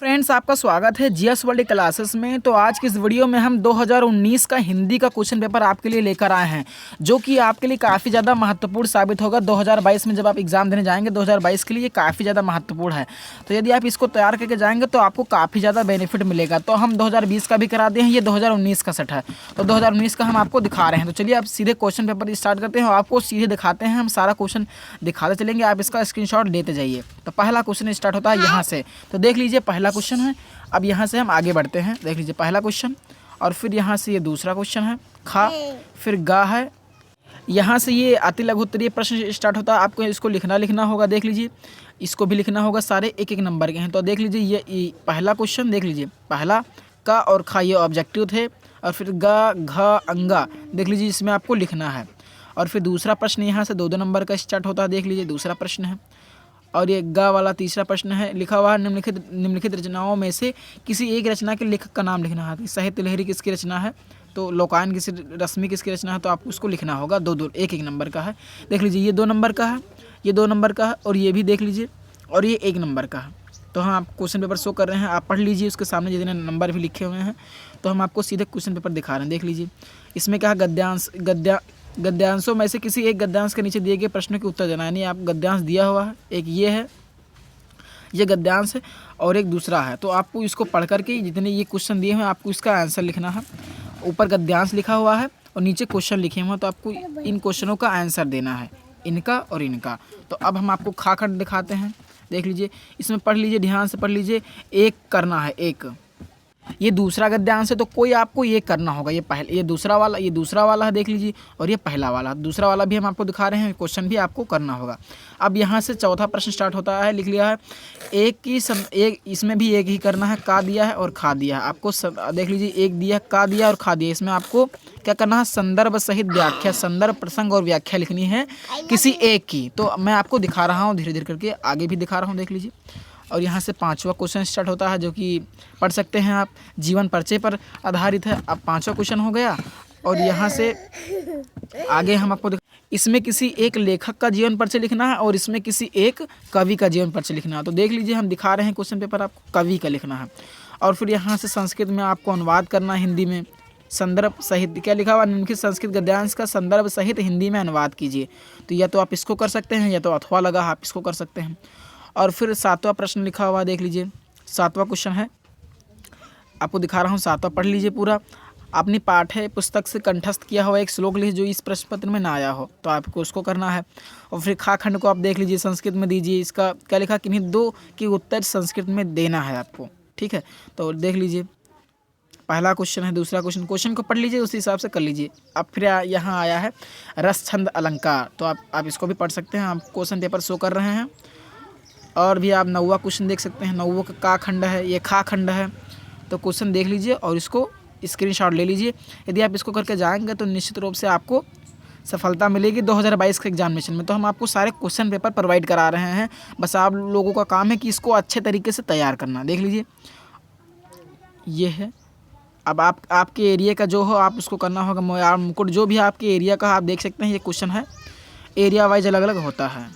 Friends, आपका स्वागत है जीएस वर्ल्ड क्लासेस में। तो आज की इस वीडियो में हम 2019 का हिंदी का क्वेश्चन पेपर आपके लिए लेकर आए हैं, जो कि आपके लिए काफ़ी ज़्यादा महत्वपूर्ण साबित होगा। 2022 में जब आप एग्ज़ाम देने जाएंगे 2022 के लिए काफ़ी ज़्यादा महत्वपूर्ण है। तो यदि आप इसको तैयार करके जाएंगे तो आपको काफ़ी ज़्यादा बेनिफिट मिलेगा। तो हम 2020 का भी करा दिए हैं, ये 2019 का सेट है, तो 2019 का हम आपको दिखा रहे हैं। तो चलिए आप सीधे क्वेश्चन पेपर स्टार्ट करते हैं और आपको सीधे दिखाते हैं। हम सारा क्वेश्चन दिखाते चलेंगे, आप इसका स्क्रीनशॉट लेते जाइए। तो पहला क्वेश्चन स्टार्ट होता है यहाँ से। तो देख लीजिए पहला क्वेश्चन है। अब यहाँ से हम आगे बढ़ते हैं। देख लीजिए पहला क्वेश्चन, और फिर यहाँ से ये दूसरा क्वेश्चन है खा, फिर गा है। यहाँ से ये अति लघु उत्तरीय प्रश्न स्टार्ट होता है। आपको इसको लिखना होगा। देख लीजिए इसको भी लिखना होगा, सारे एक एक नंबर के हैं। तो देख लीजिए ये पहला क्वेश्चन, देख लीजिए पहला का और खा ये ऑब्जेक्टिव थे, और फिर गा घा अंगा देख लीजिए इसमें आपको लिखना है। और फिर दूसरा प्रश्न यहाँ से 2-2 नंबर का स्टार्ट होता है। देख लीजिए दूसरा प्रश्न है, और ये गा वाला तीसरा प्रश्न है। लिखा हुआ है निम्नलिखित रचनाओं में से किसी एक रचना के लेखक का नाम लिखना है। साहित्य लहरी किसकी रचना है, तो लोकायन किसी रश्मि किसकी रचना है, तो आपको उसको लिखना होगा। दो एक नंबर का है। देख लीजिए ये 2 नंबर का है, ये 2 नंबर का है, और ये भी देख लीजिए, और ये 1 नंबर का है। तो हम आप क्वेश्चन पेपर शो कर रहे हैं, आप पढ़ लीजिए। उसके सामने जितने नंबर भी लिखे हुए हैं, तो हम आपको सीधे क्वेश्चन पेपर दिखा रहे हैं। देख लीजिए इसमें क्या है, गद्यांशों में से किसी एक गद्यांश के नीचे दिए गए प्रश्नों के उत्तर देना। यानी आप गद्यांश दिया हुआ है, एक ये है, ये गद्यांश है, और एक दूसरा है। तो आपको इसको पढ़ करके जितने ये क्वेश्चन दिए हैं आपको इसका आंसर लिखना है। ऊपर गद्यांश लिखा हुआ है और नीचे क्वेश्चन लिखे हुए हैं, तो आपको इन क्वेश्चनों का आंसर देना है, इनका और इनका। तो अब हम आपको खा खंड दिखाते हैं। देख लीजिए इसमें पढ़ लीजिए, ध्यान से पढ़ लीजिए। एक करना है, एक ये दूसरा गद्यांश है, तो कोई आपको ये करना होगा। ये पहले, ये दूसरा वाला है, देख लीजिए, और ये पहला वाला, दूसरा वाला भी हम आपको दिखा रहे हैं। क्वेश्चन भी आपको करना होगा। अब यहाँ से चौथा प्रश्न स्टार्ट होता है। लिख लिया है एक, इसमें भी एक ही करना है। का दिया है और खा दिया है आपको। देख लीजिए एक दिया, का दिया और खा दिया। इसमें आपको क्या करना है, संदर्भ सहित व्याख्या, संदर्भ प्रसंग और व्याख्या लिखनी है किसी एक की। तो मैं आपको दिखा रहा हूँ धीरे धीरे करके, आगे भी दिखा रहा हूँ। देख लीजिए, और यहाँ से 5वां क्वेश्चन स्टार्ट होता है, जो कि पढ़ सकते हैं आप, जीवन परिचय पर आधारित है। अब 5वां क्वेश्चन हो गया, और यहाँ से आगे हम आपको इसमें किसी एक लेखक का जीवन परिचय लिखना है, और इसमें किसी एक कवि का जीवन परिचय लिखना है। तो देख लीजिए हम दिखा रहे हैं क्वेश्चन पेपर, आपको कवि का लिखना है। और फिर यहाँ से संस्कृत में आपको अनुवाद करना है, हिंदी में संदर्भ सहित क्या लिखा हुआ, निम्नलिखित संस्कृत गद्यांश का संदर्भ सहित हिंदी में अनुवाद कीजिए। तो या तो आप इसको कर सकते हैं, या तो अथवा लगा आप इसको कर सकते हैं। और फिर 7वां प्रश्न लिखा हुआ, देख लीजिए 7वां क्वेश्चन है, आपको दिखा रहा हूँ। 7वां पढ़ लीजिए पूरा। अपनी पाठ्य पुस्तक से कंठस्थ किया हुआ एक श्लोक लिखिए जो इस प्रश्न पत्र में ना आया हो, तो आपको उसको करना है। और फिर खा खंड को आप देख लीजिए, संस्कृत में दीजिए। इसका क्या लिखा, किन्हीं 2 की उत्तर संस्कृत में देना है आपको, ठीक है। तो देख लीजिए पहला क्वेश्चन है, दूसरा क्वेश्चन को पढ़ लीजिए, उसी हिसाब से कर लीजिए। अब फिर यहाँ आया है रस छंद अलंकार, तो आप इसको भी पढ़ सकते हैं। आप क्वेश्चन पेपर शो कर रहे हैं। और भी आप 9वां क्वेश्चन देख सकते हैं। 9वां का खंड है, ये खा खंड है। तो क्वेश्चन देख लीजिए और इसको स्क्रीनशॉट ले लीजिए। यदि आप इसको करके जाएंगे तो निश्चित रूप से आपको सफलता मिलेगी 2022 के एग्जामिनेशन में। तो हम आपको सारे क्वेश्चन पेपर प्रोवाइड करा रहे हैं, बस आप लोगों का काम है कि इसको अच्छे तरीके से तैयार करना। देख लीजिए ये है। अब आपके एरिया का जो हो आप उसको करना होगा। मुकुट जो भी आपके एरिया का आप देख सकते हैं, ये क्वेश्चन है, एरिया वाइज अलग अलग होता है।